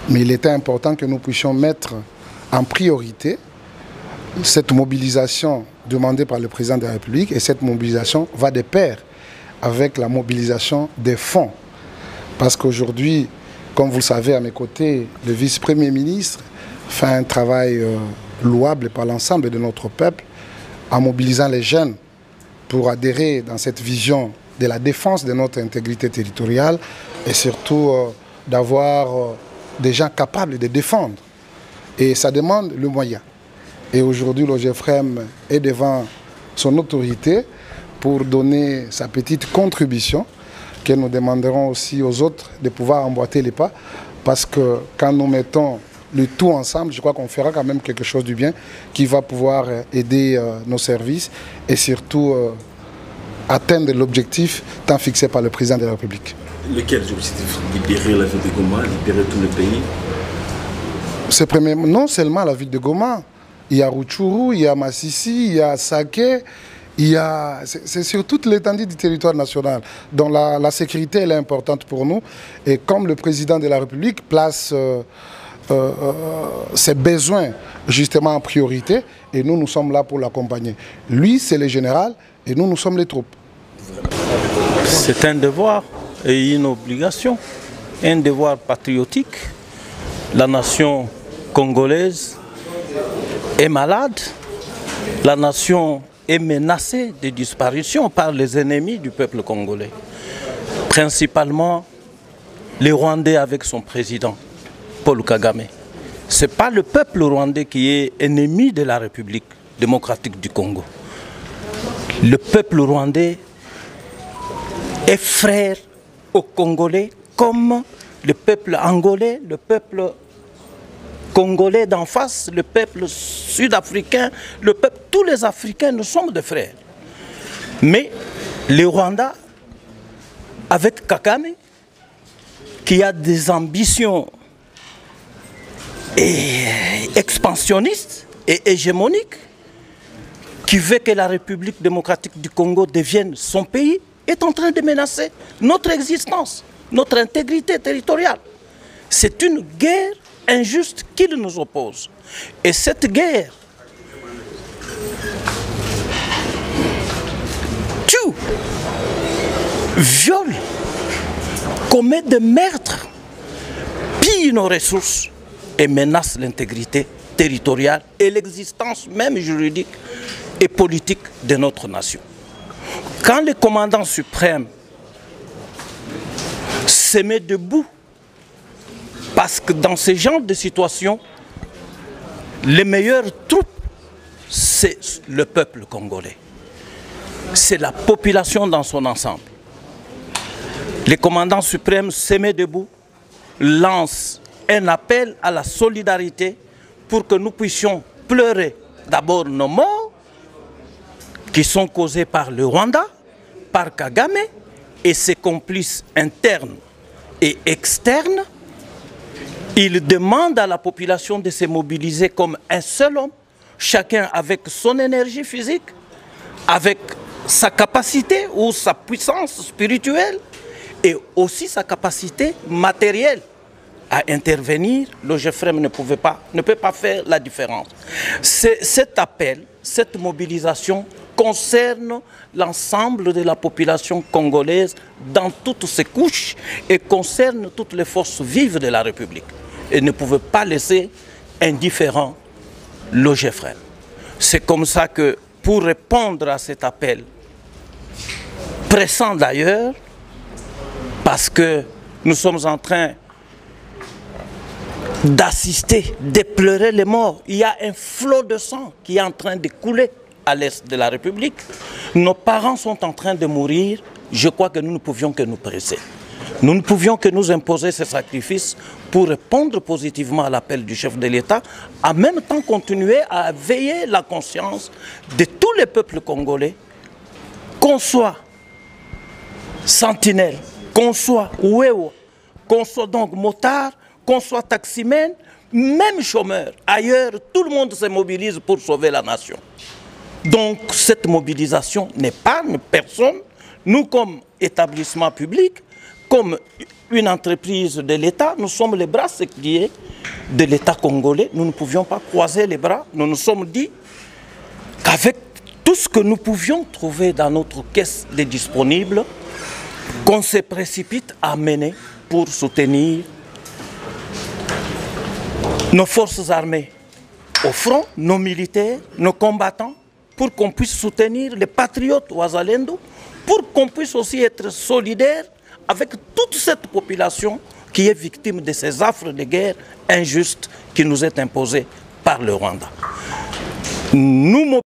Mais il était important que nous puissions mettre en priorité cette mobilisation demandée par le président de la République, et cette mobilisation va de pair avec la mobilisation des fonds. Parce qu'aujourd'hui, comme vous le savez, à mes côtés, le vice-premier ministre fait un travail louable par l'ensemble de notre peuple en mobilisant les jeunes pour adhérer dans cette vision de la défense de notre intégrité territoriale et surtout d'avoir des gens capables de défendre. Et ça demande le moyen. Et aujourd'hui, l'OGFREM est devant son autorité pour donner sa petite contribution que nous demanderons aussi aux autres de pouvoir emboîter les pas, parce que quand nous mettons le tout ensemble, je crois qu'on fera quand même quelque chose du bien qui va pouvoir aider nos services et surtout atteindre l'objectif tant fixé par le président de la République. Lequel objectif? Libérer la ville de Goma, libérer tout le pays? C'est non seulement la ville de Goma, il y a Rutshuru, il y a Massissi, il y a Saké, c'est sur toute l'étendue du territoire national. Donc la sécurité elle est importante pour nous. Et comme le président de la République place ses besoins justement en priorité, et nous sommes là pour l'accompagner. Lui, c'est le général, et nous sommes les troupes. C'est un devoir et une obligation, un devoir patriotique. La nation congolaise est malade, la nation est menacée de disparition par les ennemis du peuple congolais. Principalement les Rwandais avec son président, Paul Kagame. Ce n'est pas le peuple rwandais qui est ennemi de la République démocratique du Congo. Le peuple rwandais est frère aux Congolais comme le peuple angolais, le peuple congolais d'en face, le peuple sud-africain, tous les Africains, nous sommes des frères. Mais le Rwanda, avec Kagame, qui a des ambitions expansionnistes et hégémoniques, qui veut que la République démocratique du Congo devienne son pays, est en train de menacer notre existence, notre intégrité territoriale. C'est une guerre injuste qui nous oppose. Et cette guerre tue, viole, commet des meurtres, pille nos ressources et menace l'intégrité territoriale et l'existence même juridique et politique de notre nation. Quand le commandant suprême se met debout, parce que dans ce genre de situation, les meilleures troupes, c'est le peuple congolais. C'est la population dans son ensemble. Le commandant suprême se met debout, lance un appel à la solidarité pour que nous puissions pleurer d'abord nos morts qui sont causés par le Rwanda, par Kagame et ses complices internes et externes. Il demande à la population de se mobiliser comme un seul homme, chacun avec son énergie physique, avec sa capacité ou sa puissance spirituelle et aussi sa capacité matérielle à intervenir. L'OGFREM ne peut pas faire la différence. Cet appel, cette mobilisation concerne l'ensemble de la population congolaise dans toutes ses couches et concerne toutes les forces vives de la République. Et ne pouvait pas laisser indifférent l'OGFREM. C'est comme ça que, pour répondre à cet appel, pressant d'ailleurs, parce que nous sommes en train d'assister, de pleurer les morts, il y a un flot de sang qui est en train de couler à l'est de la République. Nos parents sont en train de mourir. Je crois que nous ne pouvions que nous presser. Nous ne pouvions que nous imposer ces sacrifices pour répondre positivement à l'appel du chef de l'État, en même temps continuer à veiller la conscience de tous les peuples congolais, qu'on soit sentinelle, qu'on soit ouéo, qu'on soit donc motard, qu'on soit taximène, même chômeurs, ailleurs, tout le monde se mobilise pour sauver la nation. Donc cette mobilisation n'épargne personne. Nous, comme établissement public, comme une entreprise de l'État, nous sommes les bras séculiers de l'État congolais. Nous ne pouvions pas croiser les bras. Nous nous sommes dit qu'avec tout ce que nous pouvions trouver dans notre caisse de disponibles, qu'on se précipite à mener pour soutenir nos forces armées au front, nos militaires, nos combattants, pour qu'on puisse soutenir les patriotes Wazalendo, pour qu'on puisse aussi être solidaire avec toute cette population qui est victime de ces affres de guerre injustes qui nous est imposées par le Rwanda. Nous